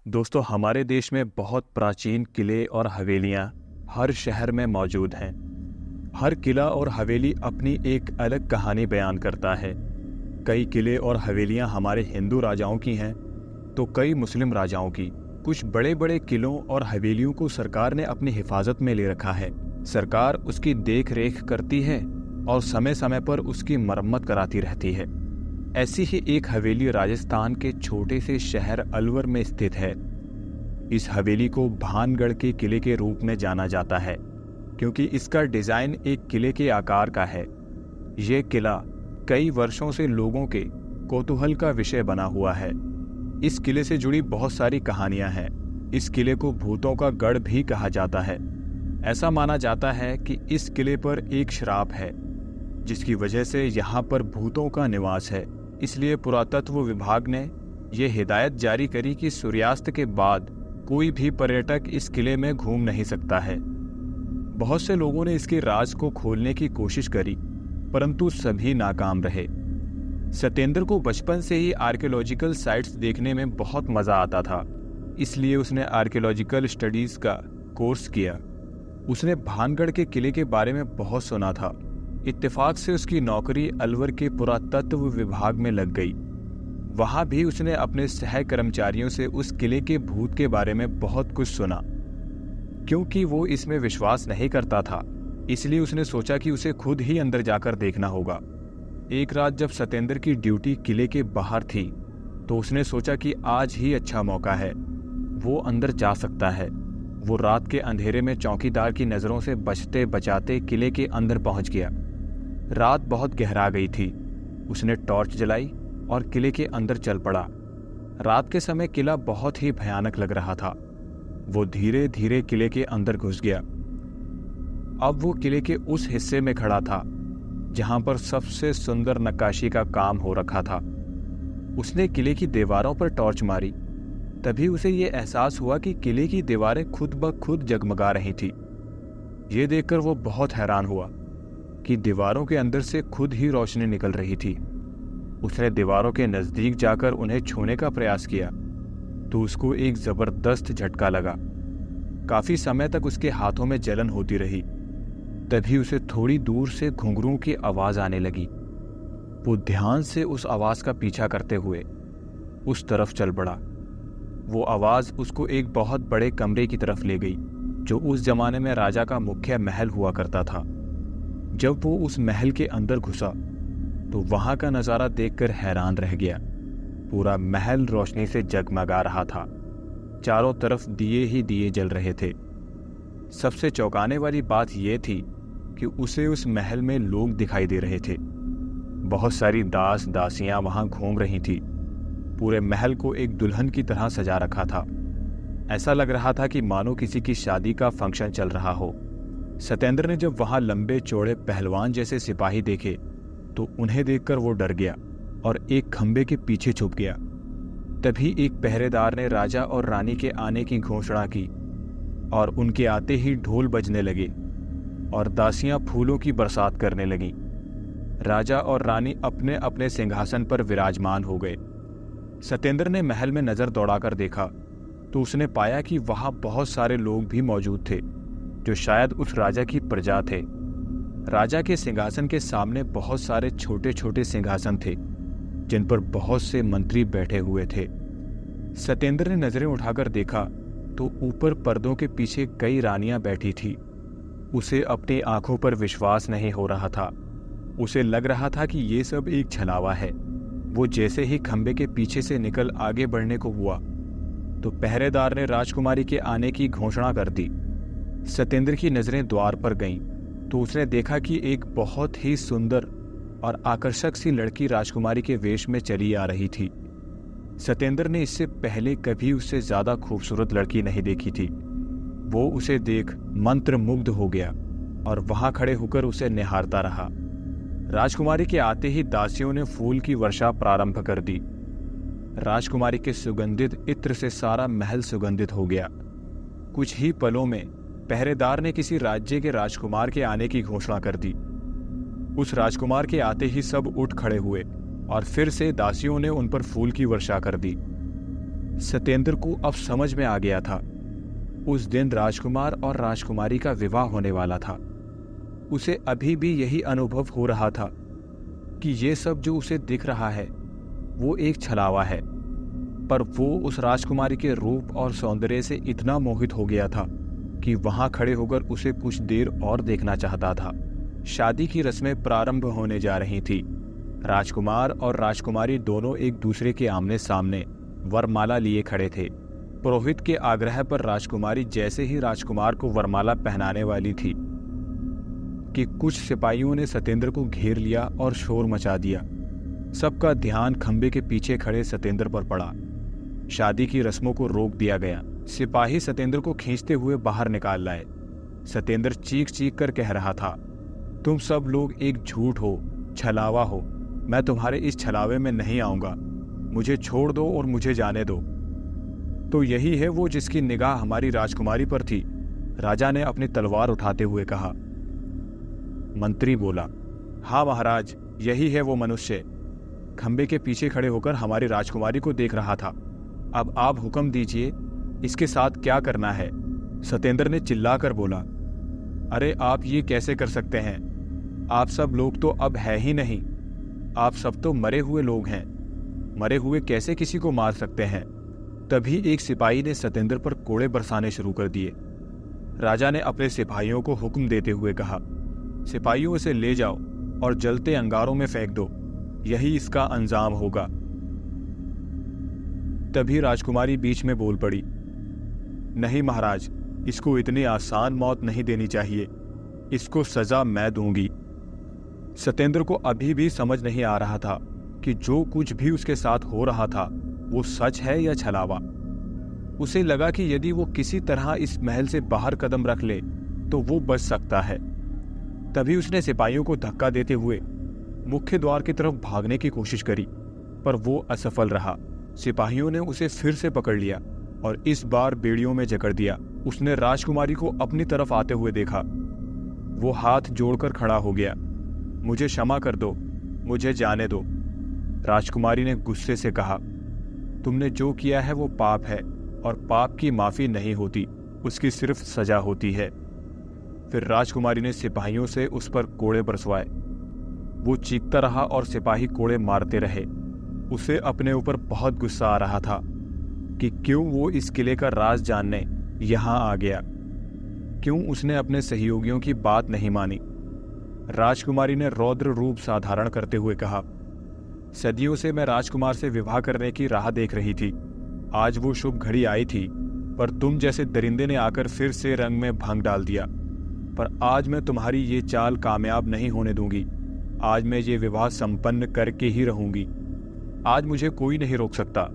दोस्तों, हमारे देश में बहुत प्राचीन किले और हवेलियां हर शहर में मौजूद हैं। हर किला और हवेली अपनी एक अलग कहानी बयान करता है। कई किले और हवेलियां हमारे हिंदू राजाओं की हैं, तो कई मुस्लिम राजाओं की। कुछ बड़े बड़े किलों और हवेलियों को सरकार ने अपनी हिफाजत में ले रखा है। सरकार उसकी देख रेख करती है और समय समय पर उसकी मरम्मत कराती रहती है। ऐसी ही एक हवेली राजस्थान के छोटे से शहर अलवर में स्थित है। इस हवेली को भानगढ़ के किले के रूप में जाना जाता है, क्योंकि इसका डिजाइन एक किले के आकार का है। ये किला कई वर्षों से लोगों के कौतूहल का विषय बना हुआ है। इस किले से जुड़ी बहुत सारी कहानियां हैं। इस किले को भूतों का गढ़ भी कहा जाता है। ऐसा माना जाता है कि इस किले पर एक श्राप है, जिसकी वजह से यहाँ पर भूतों का निवास है। इसलिए पुरातत्व विभाग ने यह हिदायत जारी करी कि सूर्यास्त के बाद कोई भी पर्यटक इस किले में घूम नहीं सकता है। बहुत से लोगों ने इसके राज को खोलने की कोशिश करी, परंतु सभी नाकाम रहे। सत्येंद्र को बचपन से ही आर्कियोलॉजिकल साइट्स देखने में बहुत मजा आता था, इसलिए उसने आर्कियोलॉजिकल स्टडीज का कोर्स किया। उसने भानगढ़ के किले के बारे में बहुत सुना था। इत्तेफाक से उसकी नौकरी अलवर के पुरातत्व विभाग में लग गई। वहां भी उसने अपने सह कर्मचारियों से उस किले के भूत के बारे में बहुत कुछ सुना। क्योंकि वो इसमें विश्वास नहीं करता था, इसलिए उसने सोचा कि उसे खुद ही अंदर जाकर देखना होगा। एक रात जब सत्येंद्र की ड्यूटी किले के बाहर थी, तो उसने सोचा कि आज ही अच्छा मौका है, वो अंदर जा सकता है। वो रात के अंधेरे में चौकीदार की नजरों से बचते बचाते किले के अंदर पहुंच गया। रात बहुत गहरा गई थी। उसने टॉर्च जलाई और किले के अंदर चल पड़ा। रात के समय किला बहुत ही भयानक लग रहा था। वो धीरे धीरे किले के अंदर घुस गया। अब वो किले के उस हिस्से में खड़ा था जहां पर सबसे सुंदर नक्काशी का काम हो रखा था। उसने किले की दीवारों पर टॉर्च मारी। तभी उसे ये एहसास हुआ कि किले की दीवारें खुद ब खुद जगमगा रही थी। ये देखकर वो बहुत हैरान हुआ कि दीवारों के अंदर से खुद ही रोशनी निकल रही थी। उसने दीवारों के नजदीक जाकर उन्हें छूने का प्रयास किया, तो उसको एक जबरदस्त झटका लगा। काफी समय तक उसके हाथों में जलन होती रही। तभी उसे थोड़ी दूर से घुंघरू की आवाज आने लगी। वो ध्यान से उस आवाज का पीछा करते हुए उस तरफ चल पड़ा। वो आवाज उसको एक बहुत बड़े कमरे की तरफ ले गई, जो उस जमाने में राजा का मुख्य महल हुआ करता था। जब वो उस महल के अंदर घुसा, तो वहां का नजारा देखकर हैरान रह गया। पूरा महल रोशनी से जगमगा रहा था। चारों तरफ दिए ही दिए जल रहे थे। सबसे चौंकाने वाली बात यह थी कि उसे उस महल में लोग दिखाई दे रहे थे। बहुत सारी दास दासियां वहां घूम रही थी। पूरे महल को एक दुल्हन की तरह सजा रखा था। ऐसा लग रहा था कि मानो किसी की शादी का फंक्शन चल रहा हो। सत्येंद्र ने जब वहां लंबे चौड़े पहलवान जैसे सिपाही देखे, तो उन्हें देखकर वो डर गया और एक खंबे के पीछे छुप गया। तभी एक पहरेदार ने राजा और रानी के आने की घोषणा की और उनके आते ही ढोल बजने लगे और दासियां फूलों की बरसात करने लगीं। राजा और रानी अपने अपने सिंहासन पर विराजमान हो गए। सत्येंद्र ने महल में नजर दौड़ाकर देखा, तो उसने पाया कि वहां बहुत सारे लोग भी मौजूद थे, जो शायद उस राजा की प्रजा थे। राजा के सिंहासन के सामने बहुत सारे छोटे छोटे सिंहासन थे, जिन पर बहुत से मंत्री बैठे हुए थे। सत्येंद्र ने नजरें उठाकर देखा, तो ऊपर पर्दों के पीछे कई रानियां बैठी थी। उसे अपनी आंखों पर विश्वास नहीं हो रहा था। उसे लग रहा था कि ये सब एक छलावा है। वो जैसे ही खंबे के पीछे से निकल आगे बढ़ने को हुआ, तो पहरेदार ने राजकुमारी के आने की घोषणा कर दी। सत्येंद्र की नजरें द्वार पर गईं, तो उसने देखा कि एक बहुत ही सुंदर और आकर्षक सी लड़की राजकुमारी के वेश में चली आ रही थी। सत्येंद्र ने इससे पहले कभी उससे ज्यादा खूबसूरत लड़की नहीं देखी थी। वो उसे देख मंत्रमुग्ध हो गया और वहां खड़े होकर उसे निहारता रहा। राजकुमारी के आते ही दासियों ने फूल की वर्षा प्रारंभ कर दी। राजकुमारी के सुगंधित इत्र से सारा महल सुगंधित हो गया। कुछ ही पलों में पहरेदार ने किसी राज्य के राजकुमार के आने की घोषणा कर दी। उस राजकुमार के आते ही सब उठ खड़े हुए और फिर से दासियों ने उन पर फूल की वर्षा कर दी। सत्येंद्र को अब समझ में आ गया था। उस दिन राजकुमार और राजकुमारी का विवाह होने वाला था। उसे अभी भी यही अनुभव हो रहा था कि ये सब जो उसे दिख रहा है वो एक छलावा है, पर वो उस राजकुमारी के रूप और सौंदर्य से इतना मोहित हो गया था कि वहां खड़े होकर उसे कुछ देर और देखना चाहता था। शादी की रस्में प्रारंभ होने जा रही थी। राजकुमार और राजकुमारी दोनों एक दूसरे के आमने सामने वरमाला लिए खड़े थे। पुरोहित के आग्रह पर राजकुमारी जैसे ही राजकुमार को वरमाला पहनाने वाली थी कि कुछ सिपाहियों ने सत्येंद्र को घेर लिया और शोर मचा दिया। सबका ध्यान खंबे के पीछे खड़े सत्येंद्र पर पड़ा। शादी की रस्मों को रोक दिया गया। सिपाही सत्येंद्र को खींचते हुए बाहर निकाल लाए। सत्येंद्र चीख चीख कर कह रहा था, तुम सब लोग एक झूठ हो, छलावा हो। मैं तुम्हारे इस छलावे में नहीं आऊंगा। मुझे छोड़ दो और मुझे जाने दो। तो यही है वो जिसकी निगाह हमारी राजकुमारी पर थी, राजा ने अपनी तलवार उठाते हुए कहा। मंत्री बोला, हाँ महाराज, यही है वो मनुष्य। खंबे के पीछे खड़े होकर हमारी राजकुमारी को देख रहा था। अब आप हुक्म दीजिए, इसके साथ क्या करना है? सत्येंद्र ने चिल्लाकर बोला, अरे आप ये कैसे कर सकते हैं? आप सब लोग तो अब है ही नहीं। आप सब तो मरे हुए लोग हैं। मरे हुए कैसे किसी को मार सकते हैं? तभी एक सिपाही ने सत्येंद्र पर कोड़े बरसाने शुरू कर दिए। राजा ने अपने सिपाहियों को हुक्म देते हुए कहा, सिपाहियों इसे ले जाओ और जलते अंगारों में फेंक दो। यही इसका अंजाम होगा। तभी राजकुमारी बीच में बोल पड़ी, नहीं महाराज, इसको इतनी आसान मौत नहीं देनी चाहिए। इसको सजा मैं दूंगी। सत्येंद्र को अभी भी समझ नहीं आ रहा था कि जो कुछ भी उसके साथ हो रहा था वो सच है या छलावा। उसे लगा कि यदि वो किसी तरह इस महल से बाहर कदम रख ले तो वो बच सकता है। तभी उसने सिपाहियों को धक्का देते हुए मुख्य द्वार की तरफ भागने की कोशिश करी, पर वो असफल रहा। सिपाहियों ने उसे फिर से पकड़ लिया और इस बार बेड़ियों में जकड़ दिया। उसने राजकुमारी को अपनी तरफ आते हुए देखा। वो हाथ जोड़कर खड़ा हो गया। मुझे क्षमा कर दो, मुझे जाने दो। राजकुमारी ने गुस्से से कहा, तुमने जो किया है वो पाप है और पाप की माफी नहीं होती, उसकी सिर्फ सजा होती है। फिर राजकुमारी ने सिपाहियों से उस पर कोड़े बरसवाए। वो चीखता रहा और सिपाही कोड़े मारते रहे। उसे अपने ऊपर बहुत गुस्सा आ रहा था कि क्यों वो इस किले का राज जानने यहां आ गया, क्यों उसने अपने सहयोगियों की बात नहीं मानी। राजकुमारी ने रौद्र रूप साधारण करते हुए कहा, सदियों से मैं राजकुमार से विवाह करने की राह देख रही थी। आज वो शुभ घड़ी आई थी, पर तुम जैसे दरिंदे ने आकर फिर से रंग में भंग डाल दिया। पर आज मैं तुम्हारी ये चाल कामयाब नहीं होने दूंगी। आज मैं ये विवाह संपन्न करके ही रहूंगी। आज मुझे कोई नहीं रोक सकता।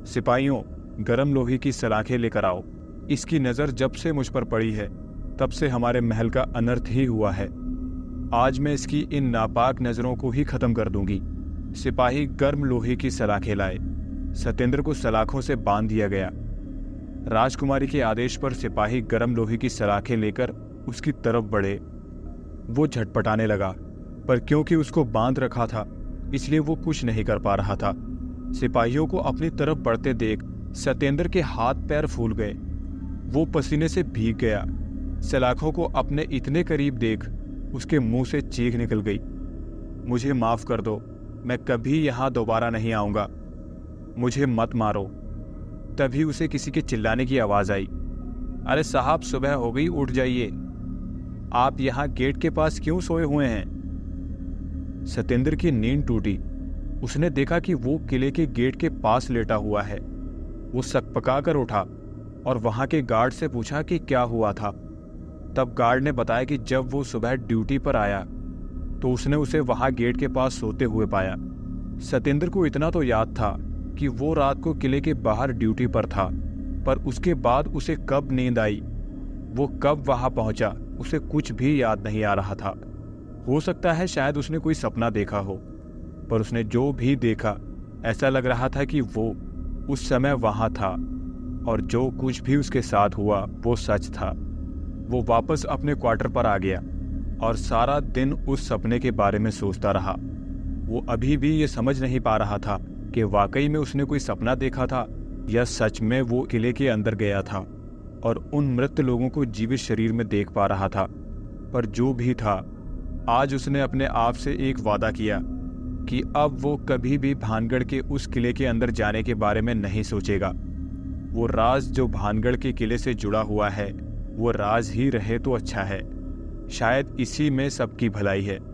सिपाहियों, गरम लोहे की सलाखें लेकर आओ। इसकी नजर जब से मुझ पर पड़ी है तब से हमारे महल का अनर्थ ही हुआ है। आज मैं इसकी इन नापाक नजरों को ही खत्म कर दूंगी। सिपाही गर्म लोहे की सलाखें लाए। सत्येंद्र को सलाखों से बांध दिया गया। राजकुमारी के आदेश पर सिपाही गर्म लोहे की सलाखें लेकर उसकी तरफ बढ़े। वो झटपटाने लगा, पर क्योंकि उसको बांध रखा था इसलिए वो कुछ नहीं कर पा रहा था। सिपाहियों को अपनी तरफ बढ़ते देख सत्येंद्र के हाथ पैर फूल गए। वो पसीने से भीग गया। सलाखों को अपने इतने करीब देख उसके मुंह से चीख निकल गई, मुझे माफ कर दो, मैं कभी यहां दोबारा नहीं आऊंगा। मुझे मत मारो। तभी उसे किसी के चिल्लाने की आवाज आई, अरे साहब, सुबह हो गई, उठ जाइए। आप यहां गेट के पास क्यों सोए हुए हैं? सत्येंद्र की नींद टूटी। उसने देखा कि वो किले के गेट के पास लेटा हुआ है। वो सकपका कर उठा और वहां के गार्ड से पूछा कि क्या हुआ था। तब गार्ड ने बताया कि जब वो सुबह ड्यूटी पर आया तो उसने उसे वहां गेट के पास सोते हुए पाया। सत्येंद्र को इतना तो याद था कि वो रात को किले के बाहर ड्यूटी पर था, पर उसके बाद उसे कब नींद आई, वो कब वहां पहुंचा, उसे कुछ भी याद नहीं आ रहा था। हो सकता है शायद उसने कोई सपना देखा हो, पर उसने जो भी देखा ऐसा लग रहा था कि वो उस समय वहां था और जो कुछ भी उसके साथ हुआ वो सच था। वो वापस अपने क्वार्टर पर आ गया और सारा दिन उस सपने के बारे में सोचता रहा। वो अभी भी ये समझ नहीं पा रहा था कि वाकई में उसने कोई सपना देखा था या सच में वो किले के अंदर गया था और उन मृत लोगों को जीवित शरीर में देख पा रहा था। पर जो भी था, आज उसने अपने आप से एक वादा किया कि अब वो कभी भी भानगढ़ के उस किले के अंदर जाने के बारे में नहीं सोचेगा। वो राज जो भानगढ़ के किले से जुड़ा हुआ है, वो राज ही रहे तो अच्छा है। शायद इसी में सबकी भलाई है।